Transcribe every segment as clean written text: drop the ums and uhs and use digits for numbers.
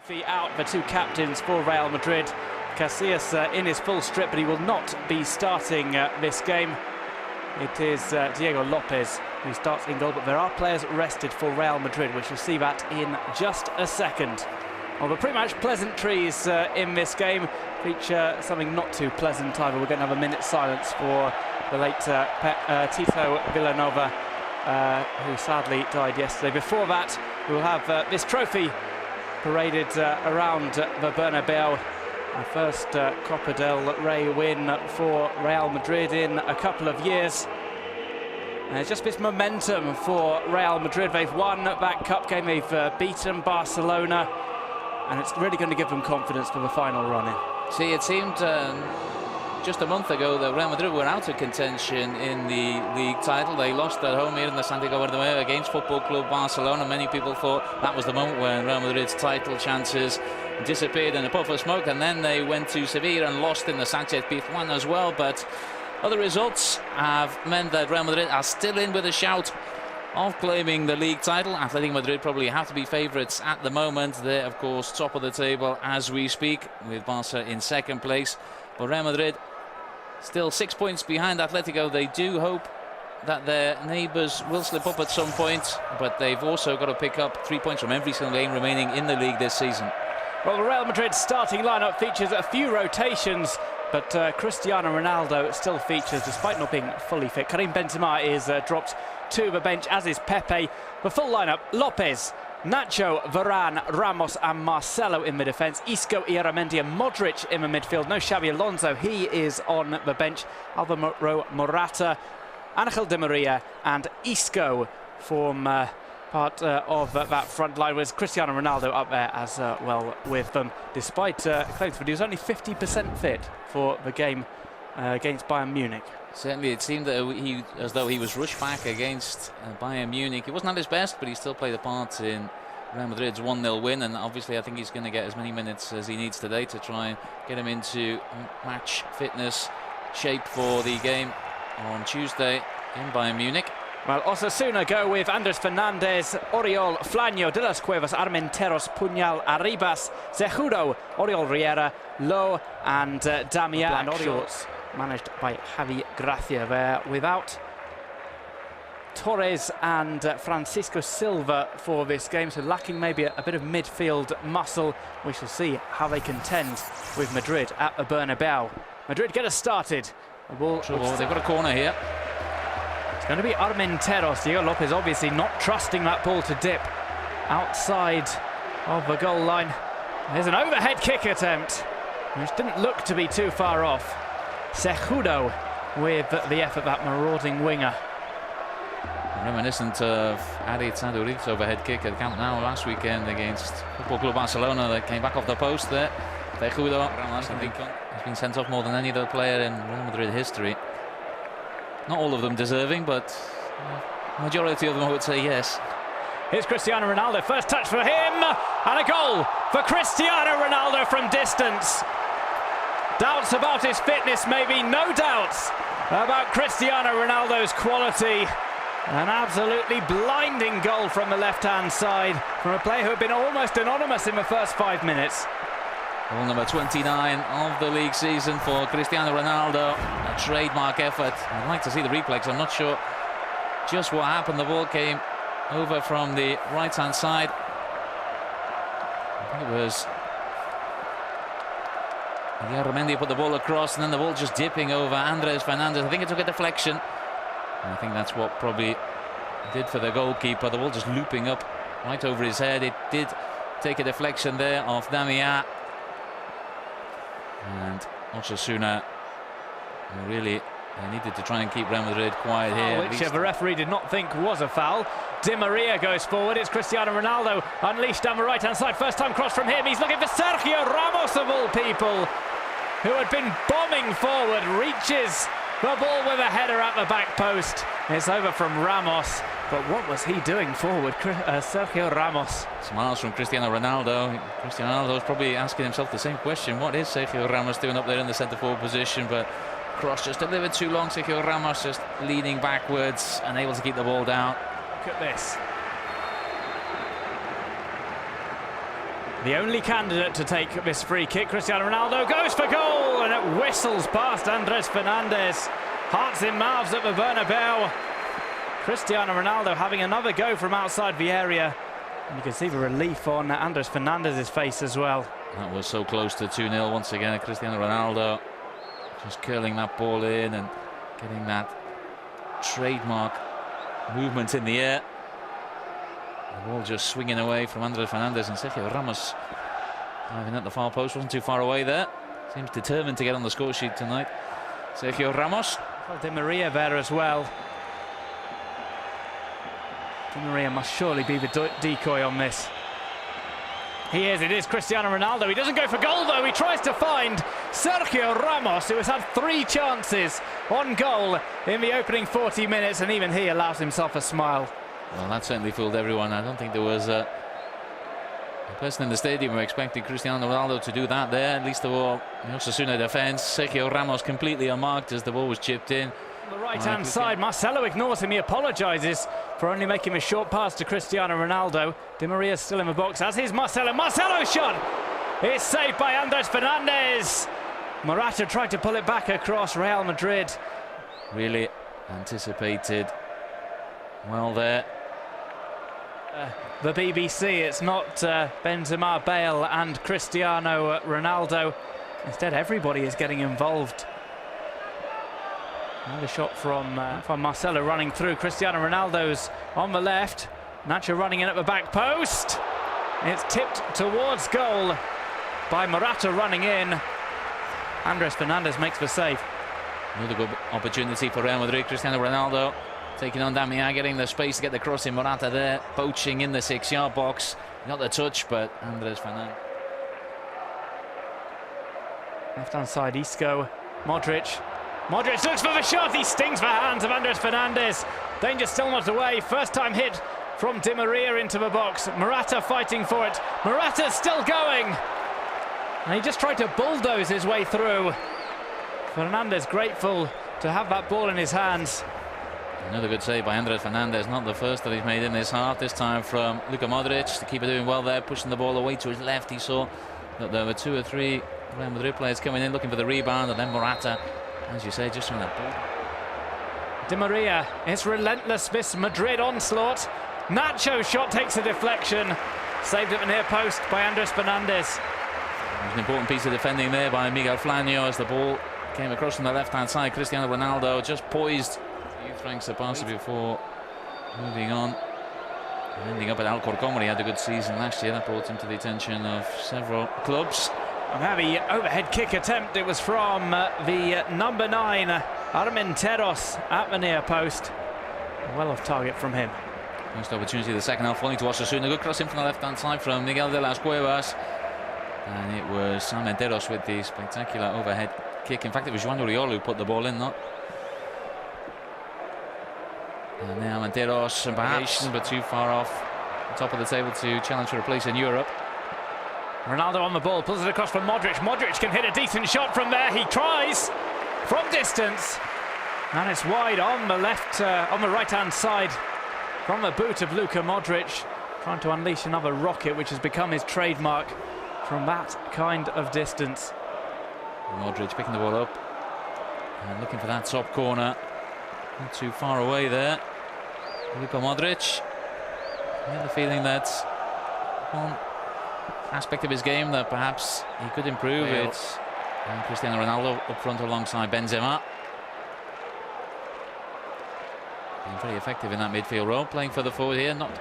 Trophy out for two captains for Real Madrid. Casillas in his full strip, but he will not be starting this game. It is Diego Lopez who starts in goal, but there are players rested for Real Madrid. We shall see that in just a second. Well, the pretty much pleasantries in this game feature something not too pleasant either. We're going to have a minute's silence for the late Tito Villanova, who sadly died yesterday. Before that, we'll have this trophy paraded around the Bernabeu. The first Copa del Rey win for Real Madrid in a couple of years. And it's just this momentum for Real Madrid. They've won that cup game, they've beaten Barcelona, and it's really going to give them confidence for the final run-in. See, it seemed just a month ago that Real Madrid were out of contention in the league title. They lost at home here in the Santiago Bernabeu against Football Club Barcelona. Many people thought that was the moment when Real Madrid's title chances disappeared in a puff of smoke, and then they went to Sevilla and lost in the Sanchez-Pizjuan as well. But other results have meant that Real Madrid are still in with a shout of claiming the league title. Athletic Madrid probably have to be favourites at the moment. They're of course top of the table as we speak, with Barca in second place. But Real Madrid still 6 points behind Atletico. They do hope that their neighbours will slip up at some point, but they've also got to pick up 3 points from every single game remaining in the league this season. Well, the Real Madrid starting lineup features a few rotations, but Cristiano Ronaldo still features despite not being fully fit. Karim Benzema is dropped to the bench, as is Pepe. The full lineup: Lopez, Nacho, Varane, Ramos and Marcelo in the defence. Isco, Ieramendi and Modric in the midfield. No Xabi Alonso, he is on the bench. Alvaro Morata, Angel Di Maria and Isco form part of that front line, with Cristiano Ronaldo up there as well with them, despite claims that he was only 50% fit for the game against Bayern Munich. Certainly it seemed that as though he was rushed back against Bayern Munich. He wasn't at his best, but he still played a part in Real Madrid's 1-0 win, and obviously I think he's going to get as many minutes as he needs today to try and get him into match fitness shape for the game on Tuesday in Bayern Munich. Well, Osasuna go with Andres Fernandez, Oriol, Flanio, De Las Cuevas, Armenteros, Puñal, Arribas, Cejudo, Oriol Riera, Lowe and Damian. And Orioles managed by Javi Gracia there, without Torres and Francisco Silva for this game, so lacking maybe a bit of midfield muscle. We shall see how they contend with Madrid at the Bernabeu. Madrid get us started. The ball, they've got a corner here. It's going to be Armenteros. Diego Lopez obviously not trusting that ball to dip outside of the goal line. There's an overhead kick attempt, which didn't look to be too far off. Cejudo with the effort, that marauding winger. Reminiscent of Adi Taduric's overhead kick at Camp Nou last weekend against Football Club Barcelona. That came back off the post there. Cejudo has been sent off more than any other player in Real Madrid history. Not all of them deserving, but majority of them I would say yes. Here's Cristiano Ronaldo, first touch for him, and a goal for Cristiano Ronaldo from distance. Doubts about his fitness, maybe, no doubts about Cristiano Ronaldo's quality. An absolutely blinding goal from the left-hand side from a player who had been almost anonymous in the first 5 minutes. Goal number 29 of the league season for Cristiano Ronaldo. A trademark effort. I'd like to see the replay, because I'm not sure just what happened. The ball came over from the right-hand side. I think it was Ieramendi put the ball across, and then the ball just dipping over Andres Fernandez. I think it took a deflection. And I think that's what probably did for the goalkeeper. The ball just looping up right over his head. It did take a deflection there off Damian. And Osasuna really needed to try and keep Real Madrid quiet here. Which the referee did not think was a foul. Di Maria goes forward. It's Cristiano Ronaldo unleashed down the right-hand side. First time cross from him. He's looking for Sergio Ramos, of all people, who had been bombing forward. Reaches the ball with a header at the back post. It's over from Ramos. But what was he doing forward, Sergio Ramos? Smiles from Cristiano Ronaldo. Cristiano Ronaldo is probably asking himself the same question. What is Sergio Ramos doing up there in the centre-forward position? But cross just a little bit too long. Sergio Ramos just leaning backwards, unable to keep the ball down. Look at this. the only candidate to take this free kick. Cristiano Ronaldo goes for goal, and it whistles past Andres Fernandez. Hearts in mouths at the Bernabeu. Cristiano Ronaldo having another go from outside the area. And you can see the relief on Andres Fernandez's face as well. That was so close to 2-0 once again. Cristiano Ronaldo just curling that ball in and getting that trademark movement in the air. The ball just swinging away from Andres Fernandez, and Sergio Ramos diving at the far post. Wasn't too far away there. Seems determined to get on the score sheet tonight. Sergio Ramos. Well, Di Maria there as well. Di Maria must surely be the decoy on this. He is. It is Cristiano Ronaldo. He doesn't go for goal though. He tries to find Sergio Ramos, who has had 3 chances on goal in the opening 40 minutes, and even he allows himself a smile. Well, that certainly fooled everyone. I don't think there was a person in the stadium who expected Cristiano Ronaldo to do that there. At least the ball, the Osasuna defence. Sergio Ramos completely unmarked as the ball was chipped in. On the right-hand side, Marcelo ignores him. He apologises for only making a short pass to Cristiano Ronaldo. Di Maria's still in the box, as is Marcelo. Marcelo's shot is saved by Andres Fernandez. Morata tried to pull it back across Real Madrid. Really anticipated well there. The BBC, it's not Benzema, Bale and Cristiano Ronaldo. Instead, everybody is getting involved. Another shot from Marcelo running through. Cristiano Ronaldo's on the left. Nacho running in at the back post. It's tipped towards goal by Morata running in. Andres Fernandez makes the save. Another good opportunity for Real Madrid. Cristiano Ronaldo taking on Damian, getting the space to get the cross in. Morata there, poaching in the 6-yard box. Not the touch, but Andres Fernandez. Left-hand side, Isco, Modric. Modric looks for the shot. He stings the hands of Andres Fernandez. Danger still not away. First time hit from Di Maria into the box. Morata fighting for it. Morata's still going. And he just tried to bulldoze his way through. Fernandez grateful to have that ball in his hands. Another good save by Andres Fernandez, not the first that he's made in this half. This time from Luka Modric. The keeper doing well there, pushing the ball away to his left. He saw that there were 2 or 3 Real Madrid players coming in looking for the rebound, and then Morata, as you say, just trying to ball. Di Maria, it's relentless, this Madrid onslaught. Nacho's shot takes a deflection. Saved at the near post by Andres Fernandez. There's an important piece of defending there by Miguel Flano as the ball came across from the left-hand side. Cristiano Ronaldo just poised youth ranks the passer before moving on. Ending up at Alcorcón, where he had a good season last year. That brought him to the attention of several clubs. And heavy overhead kick attempt. It was from the number 9, Armenteros, at the near post. Well off target from him. First opportunity of the second half, falling to Osasuna. Good cross in from the left-hand side from Miguel de las Cuevas. And it was Armenteros with the spectacular overhead kick. In fact, it was Joan Oriol who put the ball in, not. And now Armenteros, perhaps, but too far off the top of the table to challenge for a place in Europe. Ronaldo on the ball, pulls it across for Modric. Modric can hit a decent shot from there. He tries from distance, and it's wide on the left, on the right-hand side, from the boot of Luka Modric, trying to unleash another rocket, which has become his trademark from that kind of distance. Modric picking the ball up and looking for that top corner. Not too far away there. Luka Modric. I have the feeling that one aspect of his game that perhaps he could improve. It's Cristiano Ronaldo up front alongside Benzema. Being very effective in that midfield role, playing for the forward here, not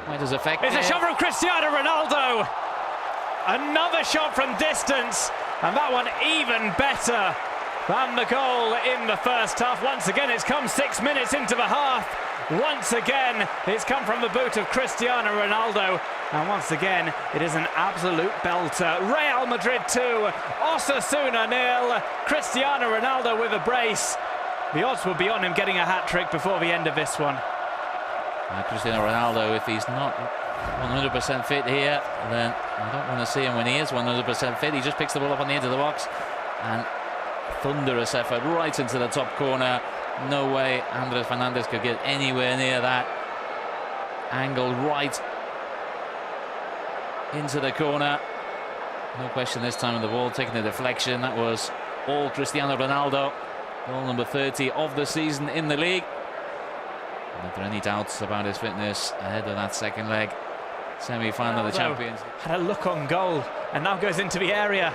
quite as effective. It's a shot from Cristiano Ronaldo. Another shot from distance, and that one even better than the goal in the first half. Once again, it's come 6 minutes into the half. Once again, it's come from the boot of Cristiano Ronaldo. And once again, it is an absolute belter. Real Madrid 2, Osasuna 0. Cristiano Ronaldo with a brace. The odds will be on him getting a hat-trick before the end of this one. Cristiano Ronaldo, if he's not 100% fit here, then I don't want to see him when he is 100% fit. He just picks the ball up on the edge of the box and thunderous effort right into the top corner. No way Andres Fernandez could get anywhere near that. Angled right into the corner. No question this time of the ball, taking the deflection. That was all Cristiano Ronaldo. Goal number 30 of the season in the league. And if there are any doubts about his fitness ahead of that second leg, semi-final of the Champions. Had a look on goal and now goes into the area.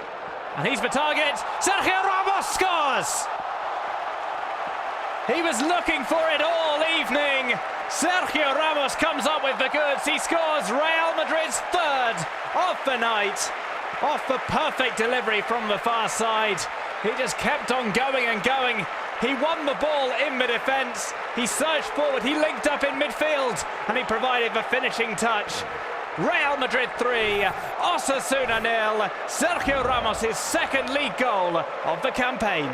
And he's the target. Sergio Ramos scores! He was looking for it all evening. Sergio Ramos comes up with the goods. He scores Real Madrid's third of the night. Off the perfect delivery from the far side. He just kept on going and going. He won the ball in the defence. He surged forward. He linked up in midfield. And he provided the finishing touch. Real Madrid 3, Osasuna 0. Sergio Ramos' his second league goal of the campaign.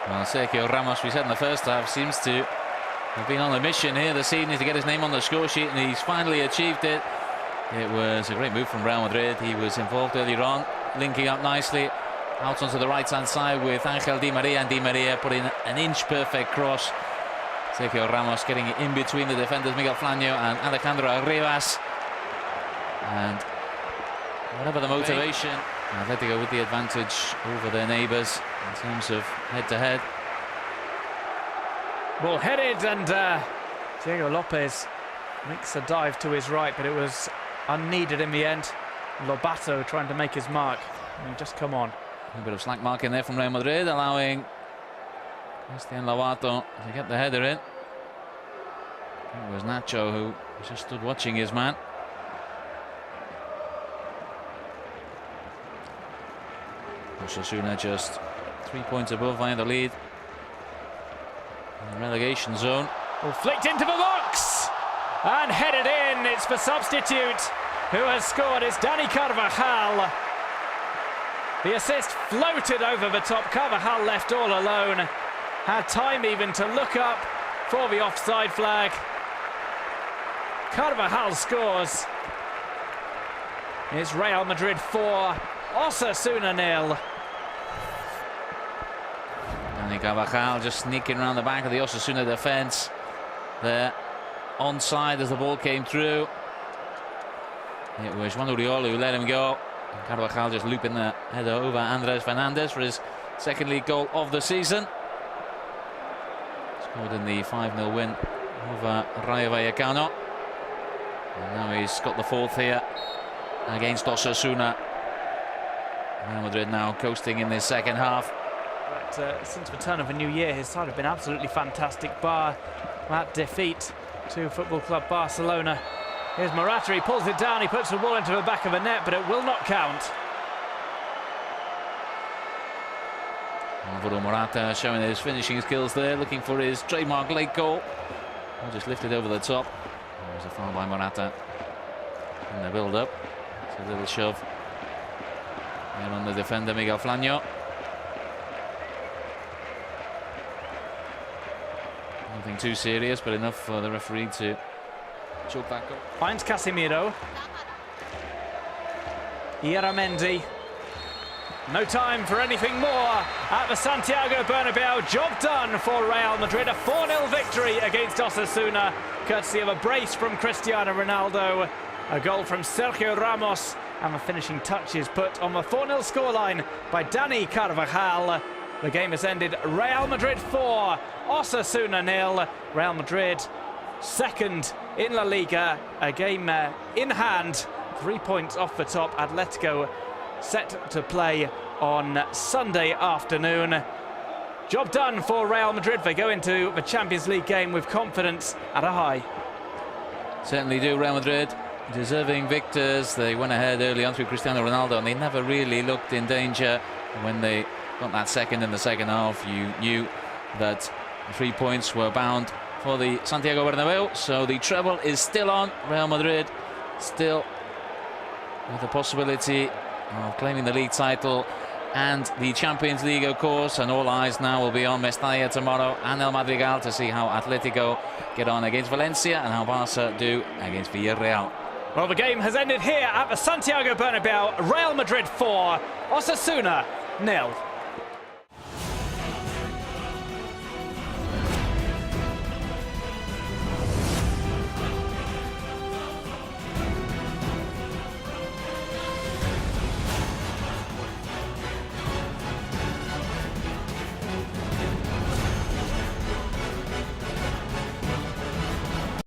Well, Sergio Ramos, we said in the first half, seems to have been on a mission here this evening to get his name on the score sheet, and he's finally achieved it. It was a great move from Real Madrid. He was involved earlier on, linking up nicely out onto the right-hand side with Angel Di Maria, and Di Maria put in an inch-perfect cross. Sergio Ramos getting in between the defenders, Miguel Flano and Alejandro Arribas. And whatever the motivation, Atletico with the advantage over their neighbours in terms of head-to-head. Ball headed, and Diego Lopez makes a dive to his right, but it was unneeded in the end. Lobato trying to make his mark, and he just come on. A bit of slack marking there from Real Madrid, allowing Cristian Lobato to get the header in. It was Nacho who just stood watching his man. Osasuna just 3 points above via the lead in the relegation zone. Well, flicked into the box and headed in. It's the substitute who has scored. It's Dani Carvajal. The assist floated over the top. Carvajal left all alone. Had time even to look up for the offside flag. Carvajal scores. It's Real Madrid 4, Osasuna 0. Dani Carvajal just sneaking around the back of the Osasuna defence. There, onside as the ball came through. It was Juan Uriol who let him go. And Carvajal just looping the header over Andres Fernandez for his second league goal of the season. Scored in the 5-0 win over Rayo Vallecano. And now he's got the fourth here against Osasuna. Real Madrid now coasting in this second half. But, since the turn of the new year, his side have been absolutely fantastic, bar that defeat to Football Club Barcelona. Here's Morata, he pulls it down, he puts the ball into the back of the net, but it will not count. Alvaro Morata showing his finishing skills there, looking for his trademark late goal. I'll just lift it over the top. There's a foul by Morata in the build-up. It's a little shove there on the defender, Miguel Flano. Nothing too serious, but enough for the referee to choke that goal. Finds Casemiro. Ieramendi. No time for anything more at the Santiago Bernabeu. Job done for Real Madrid. A 4-0 victory against Osasuna, courtesy of a brace from Cristiano Ronaldo, a goal from Sergio Ramos, and the finishing touches put on the 4-0 scoreline by Dani Carvajal. The game has ended Real Madrid 4, Osasuna 0. Real Madrid second in La Liga, a game in hand, 3 points off the top. Atletico set to play on Sunday afternoon. Job done for Real Madrid. They go into the Champions League game with confidence at a high. Certainly do. Real Madrid deserving victors. They went ahead early on through Cristiano Ronaldo, and they never really looked in danger. When they got that second in the second half, you knew that 3 points were bound for the Santiago Bernabeu. So the treble is still on. Real Madrid still with the possibility of claiming the league title and the Champions League, of course, and all eyes now will be on Mestalla tomorrow and El Madrigal to see how Atletico get on against Valencia and how Barca do against Villarreal. Well, the game has ended here at the Santiago Bernabeu. Real Madrid 4, Osasuna 0.